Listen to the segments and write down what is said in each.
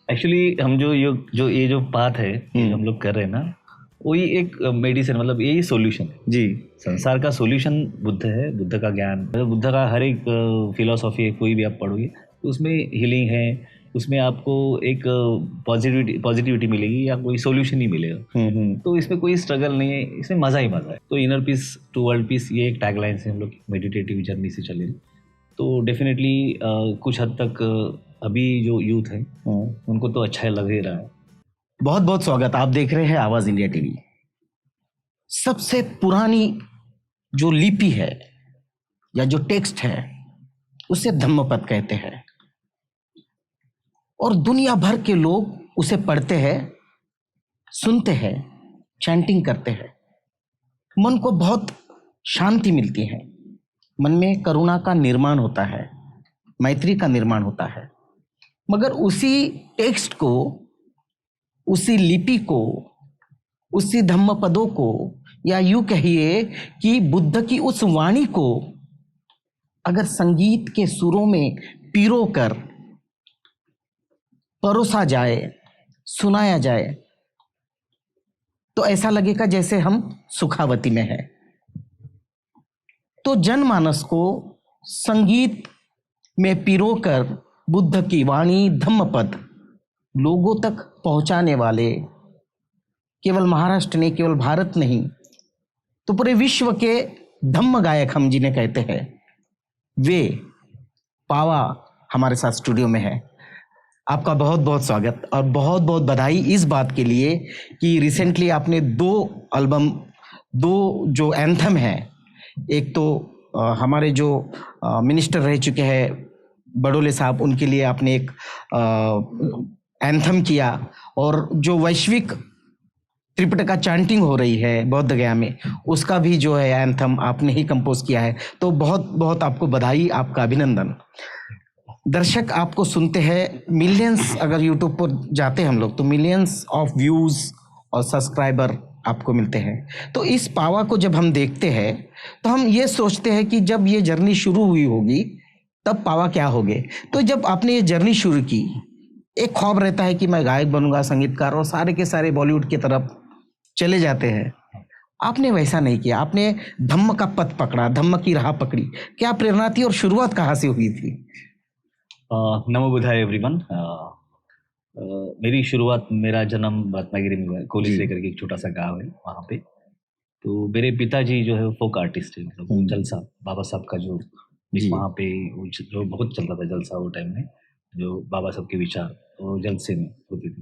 Actually हम जो ये जो पाथ है ये हम लोग कर रहे हैं ना, वही एक मेडिसिन, मतलब यही सॉल्यूशन है जी। संसार का। सॉल्यूशन बुद्ध है, बुद्ध का ज्ञान, मतलब बुद्ध का हर एक फिलोसॉफी है, कोई भी आप पढ़ोगे तो उसमें हीलिंग है, उसमें आपको एक पॉजिटिविटी मिलेगी या कोई सॉल्यूशन ही मिलेगा। तो इसमें कोई स्ट्रगल नहीं है, इसमें मज़ा ही मज़ा है। तो inner peace to world peace, ये एक टैगलाइन से हम लोग मेडिटेटिव जर्नी से चले। तो डेफिनेटली कुछ हद तक अभी जो यूथ है उनको तो अच्छा लग ही रहा है। बहुत बहुत स्वागत। आप देख रहे हैं आवाज इंडिया टीवी। सबसे पुरानी जो लिपि है या जो टेक्स्ट है उसे धम्मपद कहते हैं, और दुनिया भर के लोग उसे पढ़ते हैं, सुनते हैं, चैंटिंग करते हैं। मन को बहुत शांति मिलती है, मन में करुणा का निर्माण होता है, मैत्री का निर्माण होता है। मगर उसी टेक्स्ट को, उसी लिपि को, उसी धम्मपदों को, या यूं कहिए कि बुद्ध की उस वाणी को अगर संगीत के सुरों में पिरो कर परोसा जाए, सुनाया जाए, तो ऐसा लगेगा जैसे हम सुखावती में हैं। तो जनमानस को संगीत में पिरो कर बुद्ध की वाणी धम्मपद लोगों तक पहुंचाने वाले केवल महाराष्ट्र नहीं, केवल भारत नहीं, तो पूरे विश्व के धम्म गायक हम जिन्हें कहते हैं, वे पावा हमारे साथ स्टूडियो में है। आपका बहुत बहुत स्वागत और बहुत बहुत बधाई इस बात के लिए कि रिसेंटली आपने 2 एल्बम, 2 जो एंथम है, एक तो हमारे जो मिनिस्टर रह चुके हैं बडोले साहब, उनके लिए आपने एक एंथम किया, और जो वैश्विक त्रिपिटका चैंटिंग हो रही है बौद्ध गया में, उसका भी जो है एंथम आपने ही कंपोज किया है। तो बहुत बहुत आपको बधाई, आपका अभिनंदन। दर्शक आपको सुनते हैं, मिलियंस, अगर यूट्यूब पर जाते हैं हम लोग तो मिलियंस ऑफ व्यूज और सब्सक्राइबर आपको मिलते हैं। तो इस पावा को जब हम देखते हैं तो हम ये सोचते हैं कि जब ये जर्नी शुरू हुई होगी तब पावा क्या होगे। तो जब आपने ये जर्नी शुरू की, एक ख्वाब रहता है कि मैं गायक बनूंगा, संगीतकार, और सारे के सारे बॉलीवुड की तरफ चले जाते हैं। आपने वैसा नहीं किया, आपने धम्म का पथ पकड़ा, धम्म की राह पकड़ी। क्या प्रेरणा थी और शुरुआत कहाँ से हुई थी? नमो बुद्धाय एवरीवन। मेरी शुरुआत, मेरा जन्म रत्नागिरी में हुआ है, कोलिसरे करके एक छोटा सा गांव है वहाँ पे। तो मेरे पिताजी जो है वो फोक आर्टिस्ट है, मतलब वो जलसा बाबा साहब का जो वहाँ पे जो बहुत चलता था जलसा वो टाइम में, जो बाबा साहब के विचार वो जलसे में होते थे।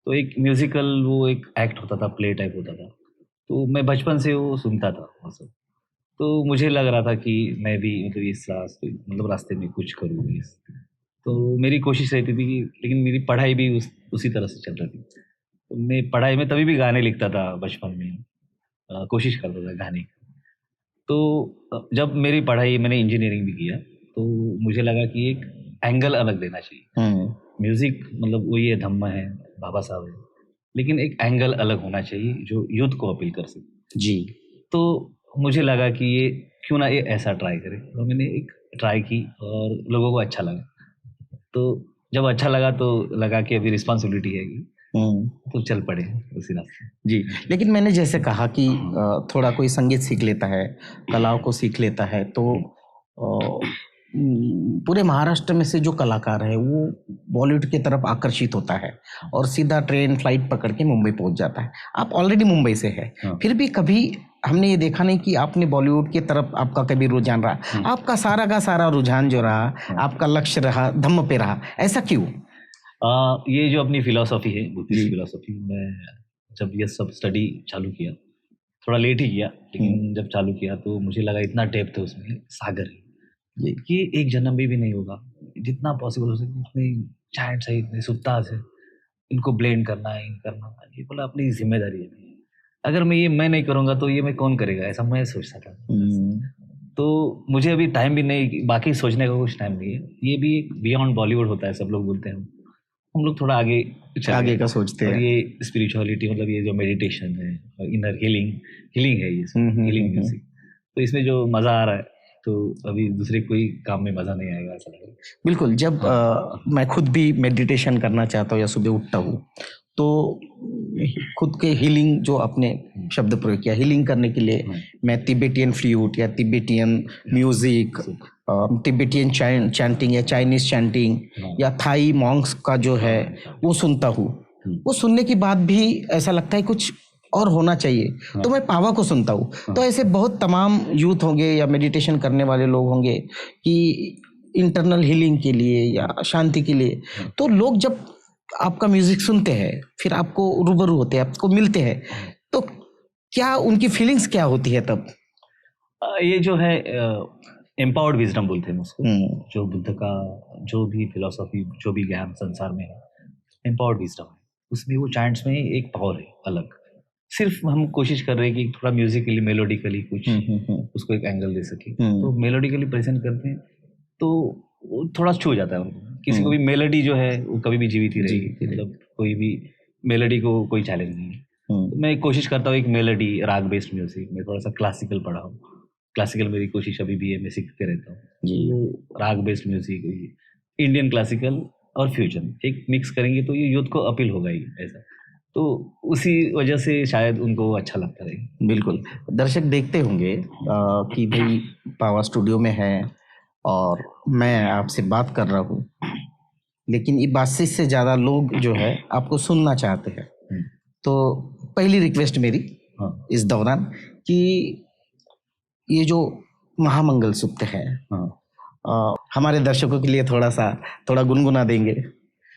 तो एक म्यूजिकल वो एक एक्ट होता था, प्ले टाइप होता था। तो मैं बचपन से वो सुनता था वो सब। तो मुझे लग रहा था कि मैं भी मतलब इस रास्ते में कुछ करूँ इस। तो मेरी कोशिश रहती थी कि, लेकिन मेरी पढ़ाई भी उसी तरह से चल रही थी। तो मैं पढ़ाई में तभी भी गाने लिखता था बचपन में, कोशिश करता था गाने की। तो जब मेरी पढ़ाई, मैंने इंजीनियरिंग भी किया, तो मुझे लगा कि एक एंगल अलग देना चाहिए। म्यूजिक मतलब वो ये धम्म है, बाबा साहब है, लेकिन एक एंगल अलग होना चाहिए जो यूथ को अपील कर सके। जी। तो मुझे लगा कि ये क्यों ना ये ऐसा ट्राई करें, और मैंने एक ट्राई की और लोगों को अच्छा लगा। तो जब अच्छा लगा तो लगा कि अभी रिस्पॉन्सिबिलिटी है कि तो चल पड़े उसी रास्ते। जी। लेकिन मैंने जैसे कहा कि थोड़ा कोई संगीत सीख लेता है, कलाओं को सीख लेता है, तो पूरे महाराष्ट्र में से जो कलाकार है वो बॉलीवुड की तरफ आकर्षित होता है और सीधा ट्रेन फ्लाइट पकड़ के मुंबई पहुंच जाता है। आप ऑलरेडी मुंबई से है, फिर भी कभी हमने ये देखा नहीं कि आपने बॉलीवुड की तरफ आपका कभी रुझान रहा। आपका सारा का सारा रुझान जो रहा, आपका लक्ष्य रहा, धम्म पे रहा, ऐसा क्यों? ये जो अपनी फिलॉसफी है, बुद्धिस्ट फिलॉसफी, मैं जब ये सब स्टडी चालू किया, थोड़ा लेट ही किया, लेकिन जब चालू किया तो मुझे लगा इतना डेप्थ है उसमें, सागर है ये एक जन्म में भी नहीं होगा। जितना पॉसिबल हो सके इतने चैंट्स है, इतने सुत्तास है, इनको ब्लेंड करना है, करना है। ये बोला अपनी जिम्मेदारी है, अगर मैं नहीं करूँगा तो ये मैं कौन करेगा, ऐसा मैं सोचता था। तो मुझे अभी टाइम भी नहीं, बाकी सोचने का कुछ टाइम नहीं है। ये भी एक बियॉन्ड बॉलीवुड होता है, सब लोग बोलते हैं, हम लोग थोड़ा आगे का सोचते और हैं। ये स्पिरिचुअलिटी, मतलब ये जो मेडिटेशन है और इनर हीलिंग है, ये हीलिंग म्यूजिक, तो इसमें जो मज़ा आ रहा है, तो अभी दूसरे कोई काम में मजा नहीं आएगा ऐसा लग रहा है। बिल्कुल। जब मैं खुद भी मेडिटेशन करना चाहता हूँ या सुबह उठता हूँ, तो खुद के हीलिंग, जो आपने शब्द प्रयोग किया, हीलिंग करने के लिए मैं तिब्बतियन फ्लूट या तिब्बतियन म्यूजिक, तिब्बतियन चैंटिंग या चाइनीज चैंटिंग या थाई मॉन्क्स का जो है वो सुनता हूँ। वो सुनने के बाद भी ऐसा लगता है कुछ और होना चाहिए, तो मैं पावा को सुनता हूँ। तो ऐसे बहुत तमाम यूथ होंगे या मेडिटेशन करने वाले लोग होंगे कि इंटरनल हीलिंग के लिए या शांति के लिए, तो लोग जब आपका म्यूजिक सुनते हैं, फिर आपको रूबरू होते हैं, आपको मिलते हैं, तो क्या उनकी फीलिंग्स क्या होती है तब? ये जो है एम्पावर्ड विजडम बोलते हैं उसको, जो बुद्ध का जो भी फिलोसॉफी, जो भी ज्ञान संसार में है, एम्पावर्ड विजडम है। उसमें वो चैंट्स में एक पावर है अलग। सिर्फ हम कोशिश कर रहे हैं कि थोड़ा म्यूजिकली मेलोडिकली कुछ उसको एक एंगल दे सके। तो मेलोडिकली प्रेजेंट करते हैं तो वो थोड़ा छू जाता है उनको। किसी को भी मेलोडी जो है वो कभी भी जीवित ही रहेगी, मतलब कोई भी मेलोडी को कोई चैलेंज नहीं है। तो मैं कोशिश करता हूँ एक मेलोडी राग बेस्ड म्यूजिक में, थोड़ा सा क्लासिकल पढ़ा हूँ, क्लासिकल मेरी कोशिश अभी भी है, मैं सीखते रहता हूँ। तो राग बेस्ड म्यूजिक, इंडियन क्लासिकल और फ्यूजन एक मिक्स करेंगे तो ये यूथ को अपील होगा ही ऐसा। तो उसी वजह से शायद उनको अच्छा लगता रहे। बिल्कुल। दर्शक देखते होंगे कि भाई पावा स्टूडियो में है और मैं आपसे बात कर रहा हूँ, लेकिन ये बातचीत से ज़्यादा लोग जो है आपको सुनना चाहते हैं। तो पहली रिक्वेस्ट मेरी इस दौरान कि ये जो महामंगल सूक्त है, हमारे दर्शकों के लिए थोड़ा गुनगुना देंगे?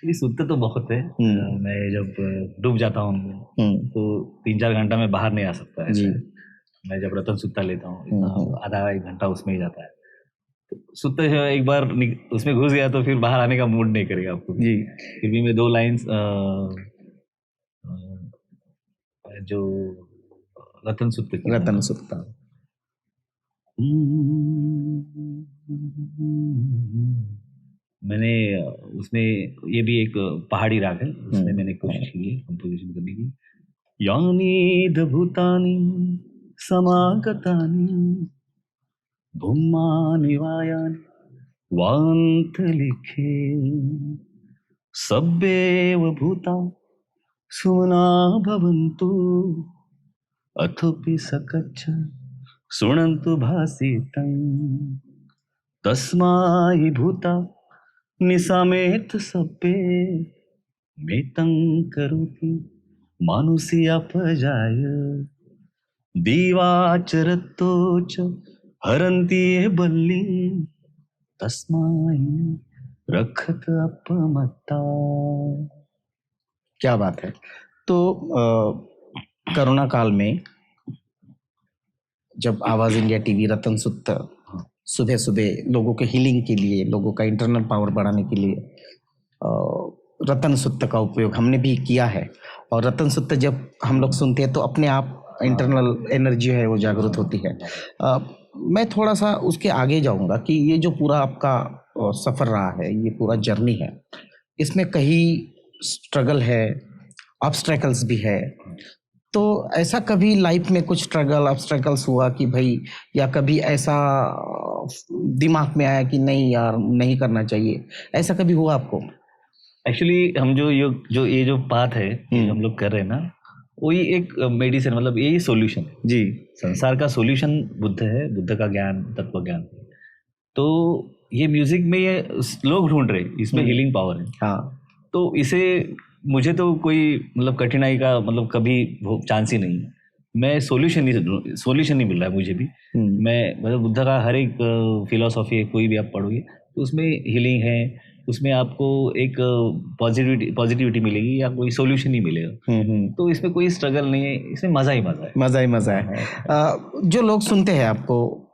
ये सूत्र तो बहुत है। मैं जब डूब जाता हूँ तो 3-4 घंटा में बाहर नहीं आ सकता है। मैं जब रतन सूत्र लेता हूँ आधा 1 घंटा उसमें ही जाता है। तो सूत्र एक बार उसमें घुस गया तो फिर बाहर आने का मूड नहीं करेगा आपको जी। फिर भी मैं 2 लाइन्स जो रतन सूत्र मैंने उसमें, ये भी एक पहाड़ी राग है, उसमें मैंने कोशिश की है कंपोजिशन करने की। यानी भूतानि समागतानि भूमानि वायानि वान्तलिखे सब्बेव भूता सुमना भवन्तु अथोपि सकच्छ शृण्वन्तु भासितं तस्माहि भूता निसामेत सब्बे मेतं करोति मानुषी अपजाय दीवाचरतो च हरन्ति ये बल्ली तस्माय रखत अपमत्ता। क्या बात है। तो कोरोना काल में जब आवाज इंडिया टीवी रतन सूत्र सुबह सुबह लोगों के हीलिंग के लिए, लोगों का इंटरनल पावर बढ़ाने के लिए रतन सूत्र का उपयोग हमने भी किया है। और रतन सूत्र जब हम लोग सुनते हैं तो अपने आप इंटरनल एनर्जी है वो जागृत होती है। मैं थोड़ा सा उसके आगे जाऊंगा कि ये जो पूरा आपका सफ़र रहा है, ये पूरा जर्नी है, इसमें कहीं स्ट्रगल है, ऑब्स्ट्रैकल्स भी है। तो ऐसा कभी लाइफ में कुछ स्ट्रगल ऑब्स्ट्रैकल्स हुआ कि भाई, या कभी ऐसा दिमाग में आया कि नहीं यार नहीं करना चाहिए, ऐसा कभी हुआ आपको? एक्चुअली हम जो ये जो पाथ है हम लोग कर रहे हैं ना, वही एक मेडिसिन, मतलब यही सॉल्यूशन है जी। संसार का सॉल्यूशन बुद्ध है, बुद्ध का ज्ञान, तत्व ज्ञान। तो ये म्यूजिक में ये लोग ढूंढ रहे, इसमें हीलिंग पावर है। हाँ, तो इसे मुझे तो कोई मतलब कठिनाई का मतलब कभी चांस ही नहीं। मैं सॉल्यूशन नहीं मिल रहा है मुझे भी। मैं मतलब बुद्ध का हर एक फिलोसॉफी है, कोई भी आप पढ़ोगे तो उसमें हीलिंग है, उसमें आपको एक पॉजिटिविटी मिलेगी या कोई सॉल्यूशन ही मिलेगा। तो इसमें कोई स्ट्रगल नहीं है, इसमें मज़ा ही मज़ा है। जो लोग सुनते हैं आपको,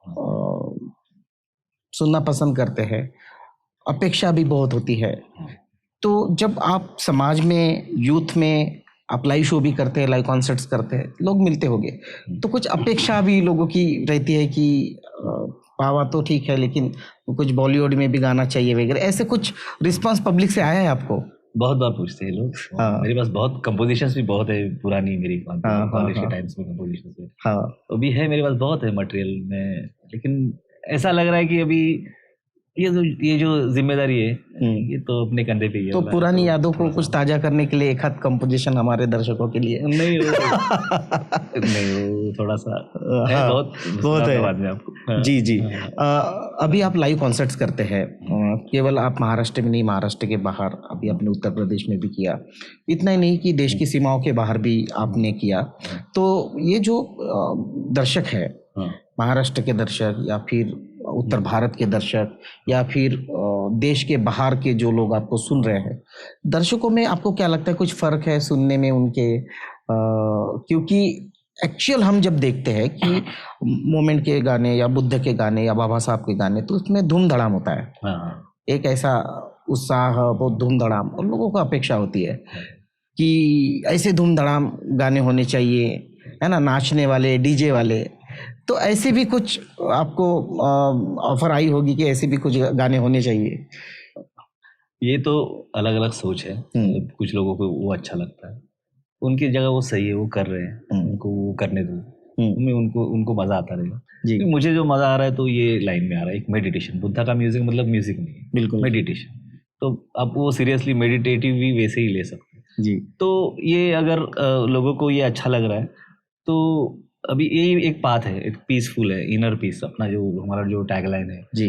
सुनना पसंद करते हैं, अपेक्षा भी बहुत होती है। तो जब आप समाज में, यूथ में, आप लाइव शो भी करते हैं, लाइव कॉन्सर्ट्स करते हैं, लोग मिलते होंगे, तो कुछ अपेक्षा भी लोगों की रहती है कि पावा तो ठीक है लेकिन कुछ बॉलीवुड में भी गाना चाहिए वगैरह, ऐसे कुछ रिस्पांस पब्लिक से आया है आपको? बहुत बार पूछते हैं लोग। मेरे पास बहुत कंपोजिशंस भी बहुत है पुरानी, मेरी कॉलेज के टाइम्स में कंपोजिशंस है। तो भी है मेरे पास बहुत है मटेरियल में, लेकिन ऐसा लग रहा है कि अभी ये जो जिम्मेदारी है ये तो अपने कंधे पे ही है। तो पुरानी यादों को कुछ ताजा करने के लिए एक हाथ कंपोजिशन हमारे दर्शकों के लिए। नहीं वो थोड़ा सा हाँ, बहुत है बाद में आपको। जी जी। अभी आप लाइव कॉन्सर्ट्स करते हैं, केवल आप महाराष्ट्र में नहीं, महाराष्ट्र के बाहर अभी आपने उत्तर प्रदेश में भी किया, इतना ही नहीं कि देश की सीमाओं के बाहर भी आपने किया। तो ये जो दर्शक है, महाराष्ट्र के दर्शक या फिर उत्तर भारत के दर्शक या फिर देश के बाहर के जो लोग आपको सुन रहे हैं, दर्शकों में आपको क्या लगता है कुछ फर्क है सुनने में उनके? क्योंकि एक्चुअल हम जब देखते हैं कि मोमेंट के गाने या बुद्ध के गाने या बाबा साहब के गाने, तो उसमें धूम धड़ाम होता है, एक ऐसा उत्साह, बहुत धूम धड़ाम, और लोगों को अपेक्षा होती है कि ऐसे धूम धड़ाम गाने होने चाहिए, है ना, नाचने वाले, डीजे वाले। तो ऐसे भी कुछ आपको ऑफर आई होगी कि ऐसे भी कुछ गाने होने चाहिए? ये तो अलग अलग सोच है, कुछ लोगों को वो अच्छा लगता है, उनकी जगह वो सही है, वो कर रहे हैं, उनको वो करने दो, उनमें उनको मजा आता रहेगा। मुझे जो मजा आ रहा है तो ये लाइन में आ रहा है, एक मेडिटेशन। बुद्धा का म्यूजिक मतलब म्यूजिक नहीं है, बिल्कुल मेडिटेशन। तो आप वो सीरियसली मेडिटेटिव भी वैसे ही ले सकते हैं जी। तो ये अगर लोगों को ये अच्छा लग रहा है तो अभी ये एक पाथ है, एक पीसफुल है, इनर पीस, अपना जो हमारा जो टैगलाइन है जी,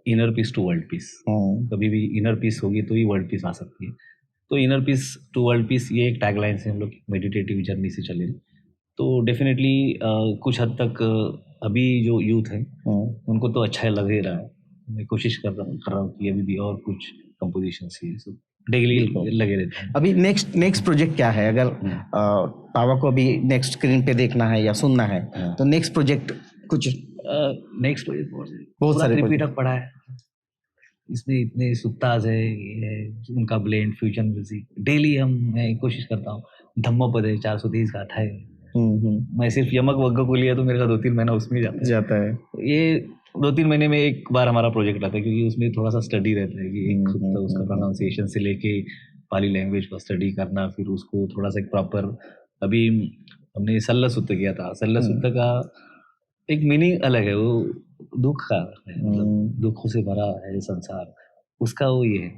inner peace to world peace. कभी भी इनर पीस होगी तो ही वर्ल्ड पीस आ सकती है। तो inner peace to world peace, ये एक टैगलाइन से हम लोग मेडिटेटिव जर्नी से चले। तो डेफिनेटली कुछ हद तक अभी जो यूथ है उनको तो अच्छा लग ही रहा है। मैं कोशिश कर रहा हूँ कि अभी भी और कुछ कंपोजिशन से सब डेली लगे रहते हैं। अभी नेक्स्ट प्रोजेक्ट क्या है? अगर पावा को अभी नेक्स्ट स्क्रीन पे देखना है या सुनना है तो नेक्स्ट प्रोजेक्ट कुछ? नेक्स्ट प्रोजेक्ट बहुत सारे त्रिपिटक पड़ा है, इसमें इतने सुत्ताज है, ये उनका ब्लेंड फ्यूजन म्यूजिक डेली मैं कोशिश करता हूँ। धम्मपद है, 430 गाथा है। मैं सिर्फ यमक वग्ग को लिया तो मेरे का 2-3 महीना उसमें जाता है। ये 2-3 महीने में एक बार हमारा प्रोजेक्ट आता है, क्योंकि उसमें थोड़ा सा स्टडी रहता है कि एक खुद तो उसका प्रोनाउंसिएशन से लेके पाली लैंग्वेज को स्टडी करना, फिर उसको थोड़ा सा एक प्रॉपर। अभी हमने सल्ला सुत्त किया था, सल्ला सुत्त का एक मीनिंग अलग है, वो दुख का है, मतलब दुखों से भरा है संसार, उसका वो ये है।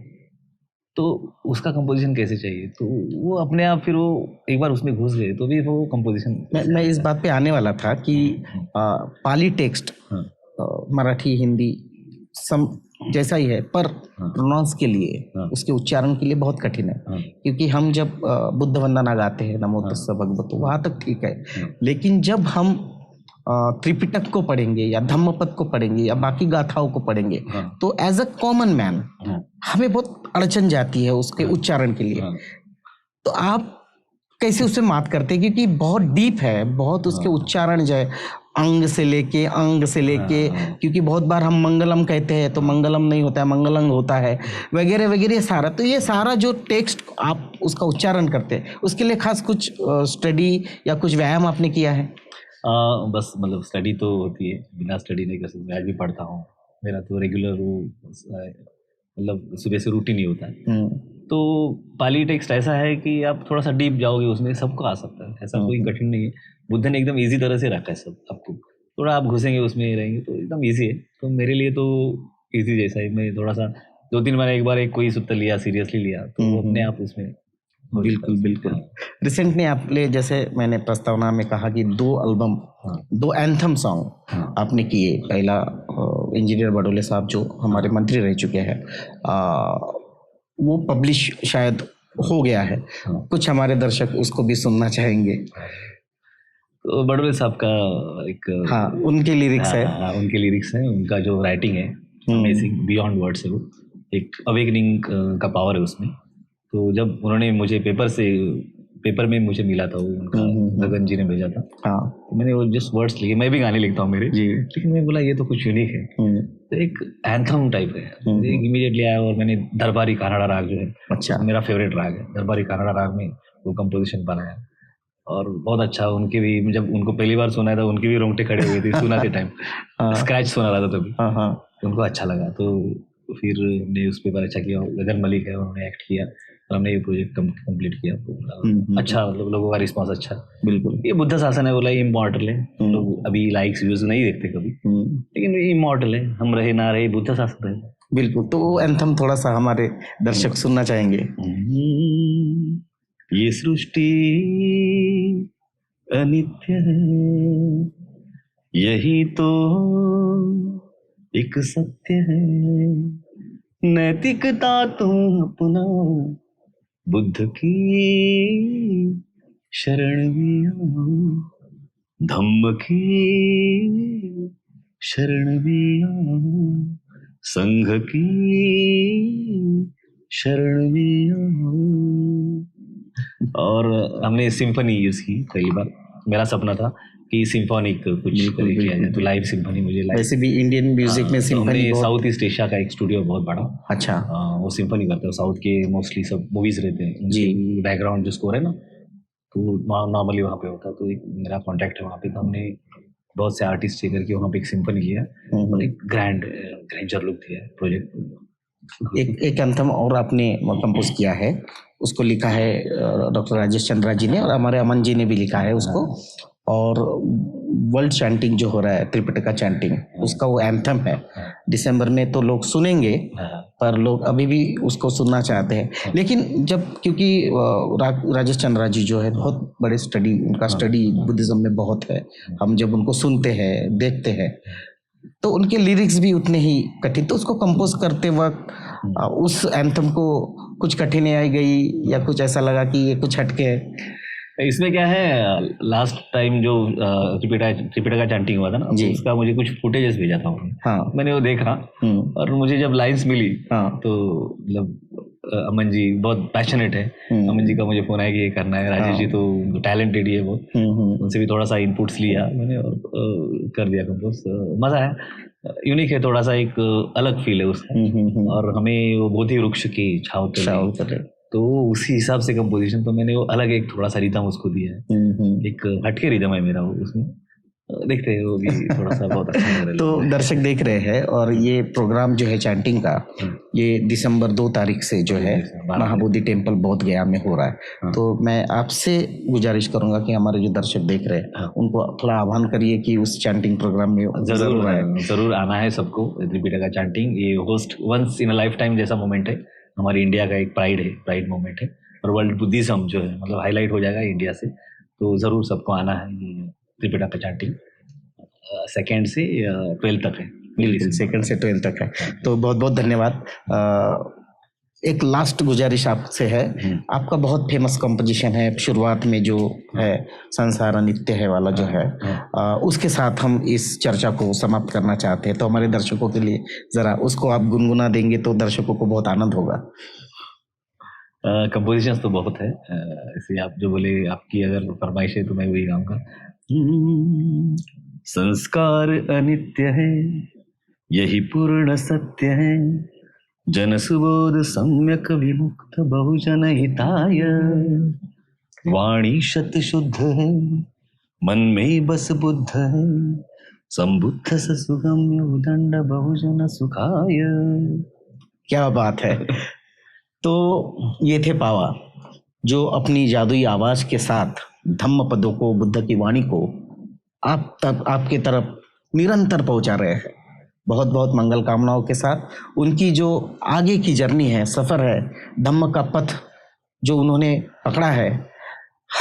तो उसका कंपोजिशन कैसे चाहिए, तो वो अपने आप फिर वो एक बार उसमें घुस गए तो भी वो कंपोजिशन। मैं इस बात पे आने वाला था कि पाली टेक्स्ट मराठी हिंदी सम जैसा ही है, पर प्रोनाउंस के लिए, उसके उच्चारण के लिए बहुत कठिन है। क्योंकि हम जब बुद्ध वंदना गाते हैं, नमो तस्सै भगवतो, वहाँ तक ठीक है, लेकिन जब हम त्रिपिटक को पढ़ेंगे या धम्मपद को पढ़ेंगे या बाकी गाथाओं को पढ़ेंगे तो एज अ कॉमन मैन हमें बहुत अड़चन जाती है उसके उच्चारण के लिए। तो आप कैसे उससे मात करते हैं? क्योंकि बहुत डीप है, बहुत उसके उच्चारण जो है अंग से लेके क्योंकि बहुत बार हम मंगलम कहते हैं तो मंगलम नहीं होता है, मंगलंग होता है, वगैरह वगैरह सारा। तो ये सारा जो टेक्स्ट आप उसका उच्चारण करते हैं, उसके लिए खास कुछ स्टडी या कुछ व्यायाम आपने किया है? बस मतलब स्टडी तो होती है, बिना स्टडी नहीं कर सकते। आज भी पढ़ता हूँ, मेरा तो रेगुलर वो मतलब सुबह से रूटीन ही होता है। तो पाली टेक्स्ट ऐसा है कि आप थोड़ा सा डीप जाओगे उसमें, सबको आ सकता है, ऐसा कोई कठिन नहीं है। बुद्ध ने एकदम इजी तरह से रखा है सब, आपको थोड़ा आप घुसेंगे उसमें रहेंगे तो एकदम ईजी है। तो मेरे लिए तो ईजी जैसा है। मैं थोड़ा सा 2-3 महीने एक बार एक कोई सूत्र लिया, सीरियसली लिया, तो अपने आप उसमें बिल्कुल। रिसेंटली आपने, जैसे मैंने प्रस्तावना में कहा कि 2 एल्बम, 2 एंथम सॉन्ग आपने किए। पहला इंजीनियर बडोले साहब जो हमारे मंत्री रह चुके हैं, वो पब्लिश शायद हो गया है, कुछ हमारे दर्शक उसको भी सुनना चाहेंगे। तो बडोले साहब का एक उनके लिरिक्स है, उनके लिरिक्स है, उनका जो राइटिंग है अमेजिंग, बियॉन्ड वर्ड्स है। वो एक अवेकनिंग का पावर है उसमें। तो जब उन्होंने मुझे पेपर में मुझे मिला था, वो उनका गगन जी ने भेजा था, तो मैंने वो जस्ट वर्ड्स लिखे। मैं भी गाने लिखता हूँ मेरे जी, लेकिन मैं बोला ये तो कुछ यूनिक है, तो एक एंथम टाइप है। एक इमीडिएटली आया और मैंने दरबारी कानड़ा राग जो है, अच्छा मेरा फेवरेट राग है, दरबारी कानड़ा राग में वो कंपोजिशन बनाया और बहुत अच्छा। उनके भी, जब उनको पहली बार सुना था, उनके भी रोंगटे खड़े हुए थे सुनाते टाइम, स्क्रैच सुना रहा था तभी, उनको अच्छा लगा। तो फिर हमने उस पर अच्छा किया, गगन मलिक है, उन्होंने एक्ट किया और हमने ये प्रोजेक्ट कंप्लीट किया। अच्छा, मतलब लोगों का रिस्पांस अच्छा। बिल्कुल, ये बुद्ध शासन है, बोला ये इम्पोर्टेंट है, लोग अभी लाइक्स व्यूज नहीं देखते कभी, लेकिन लेकिन इमॉर्टल है, हम रहे ना रहे बुद्ध शास्त्र है। बिल्कुल, तो वो एंथम थोड़ा सा हमारे दर्शक सुनना चाहेंगे। ये सृष्टि अनित्य है, यही तो एक सत्य है, नैतिकता तो अपना बुद्ध की शरण में आओ, धम्म की शरण में आओ, संघ की शरण में आओ। और हमने सिम्फनी यूज की पहली बार। मेरा सपना था कि सिम्फोनिक कुछ किया जाए, तो लाइव सिम्फनी मुझे वैसे भी इंडियन म्यूजिक में सिम्फनी साउथ ईस्ट एशिया का एक स्टूडियो बहुत बड़ा। अच्छा। वो सिम्फनी करते हैं, साउथ के मोस्टली सब मूवीज रहते हैं जी। बैकग्राउंड जो स्कोर है ना, तो नॉर्मली वहाँ पे होता है। तो एक मेरा कॉन्टैक्ट है वहाँ पे, तो हमने बहुत से आर्टिस्ट लेकर के वहाँ पे एक सिम्फनी किया और एक ग्रैंडर लुक दिया है प्रोजेक्ट। एक एंथम और आपने कंपोज किया है, उसको लिखा है डॉक्टर राजेश चंद्रा जी ने, और हमारे अमन जी ने भी लिखा है उसको। और वर्ल्ड चैंटिंग जो हो रहा है, त्रिपिटका चैंटिंग, उसका वो एंथम है। दिसंबर में तो लोग सुनेंगे, पर लोग अभी भी उसको सुनना चाहते हैं। लेकिन जब, क्योंकि राजेश चंद्रा जी जो है बहुत बड़े स्टडी, उनका स्टडी बुद्धिज्म में बहुत है, हम जब उनको सुनते हैं देखते हैं तो उनके लिरिक्स भी उतने ही कठिन। तो उसको कंपोज करते वक्त उस एंथम को कुछ कठिनाई गई या कुछ ऐसा लगा कि ये कुछ हटके है? इसमें क्या है, लास्ट टाइम जो त्रिपिटका चैंटिंग हुआ था ना, तो उसका मुझे कुछ फुटेजेस भेजा था उन्होंने। हाँ। मैंने वो देखा और मुझे जब लाइंस मिली तो मतलब अमन जी बहुत पैशनेट है। अमन जी का मुझे फोन आया कि ये करना है, राजेश जी तो टैलेंटेड ही है बहुत, उनसे भी थोड़ा सा इनपुट्स लिया मैंने और कर दिया कंपोज। मजा है, यूनिक है, थोड़ा सा एक अलग फील है उसका। और हमें वो बोधि वृक्ष की छाव तले, तो उसी हिसाब से कंपोजिशन, तो मैंने वो अलग एक थोड़ा सा रिदम उसको दिया है, एक हटके रिदम है मेरा वो उसमें। देखते हैं वो भी थोड़ा सा बहुत अच्छा लग रहा है। तो दर्शक देख रहे हैं, और ये प्रोग्राम जो है चैंटिंग का, ये दिसंबर 2 तारीख से जो है महाबोधि टेम्पल बोध गया में हो रहा है। तो मैं आपसे गुजारिश करूंगा कि हमारे जो दर्शक देख रहे हैं उनको थोड़ा आह्वान करिए कि उस चैंटिंग प्रोग्राम में जरूर आना है सबको। त्रिपिटका चैंटिंग ये host once in a lifetime जैसा मोमेंट है, हमारी इंडिया का एक प्राइड मोमेंट है, और वर्ल्ड बुद्धिज्म जो है मतलब हाईलाइट हो जाएगा इंडिया से। तो ज़रूर सबको आना है। ये त्रिपिटका चैंटिंग 2 से 12 तक है। बिल्कुल, 2 से 12 तक है। तो बहुत बहुत धन्यवाद। एक लास्ट गुजारिश आपसे है, आपका बहुत फेमस कंपोजिशन है शुरुआत में जो है, संसार अनित्य है वाला जो है, उसके साथ हम इस चर्चा को समाप्त करना चाहते हैं। तो हमारे दर्शकों के लिए जरा उसको आप गुनगुना देंगे तो दर्शकों को बहुत आनंद होगा। कंपोजिशंस तो बहुत है, इसलिए आप जो बोले, आपकी अगर फरमाइश है तो मैं वही गाऊंगा। संस्कार अनित्य है, यही पूर्ण सत्य है, जन सुबोध सम्यक विमुक्त बहुजन हिताय, वाणी शत शुद्ध है, मन में बस बुद्ध है, संबुद्ध सुगम्य उदंड बहुजन सुखाय। क्या बात है। तो ये थे पावा, जो अपनी जादुई आवाज के साथ धम्म पदों को, बुद्ध की वाणी को आप तक, आपके तरफ निरंतर पहुंचा रहे हैं। बहुत बहुत मंगल कामनाओं के साथ उनकी जो आगे की जर्नी है, सफर है, धम्म का पथ जो उन्होंने पकड़ा है,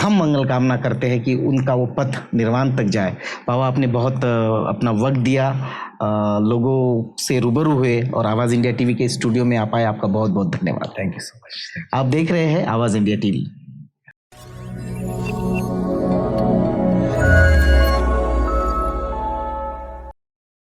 हम मंगल कामना करते हैं कि उनका वो पथ निर्वाण तक जाए। पावा, आपने बहुत अपना वक्त दिया, लोगों से रूबरू हुए और आवाज़ इंडिया टीवी के स्टूडियो में आ पाए, आपका बहुत बहुत धन्यवाद। Thank you so much. आप देख रहे हैं आवाज़ इंडिया टीवी।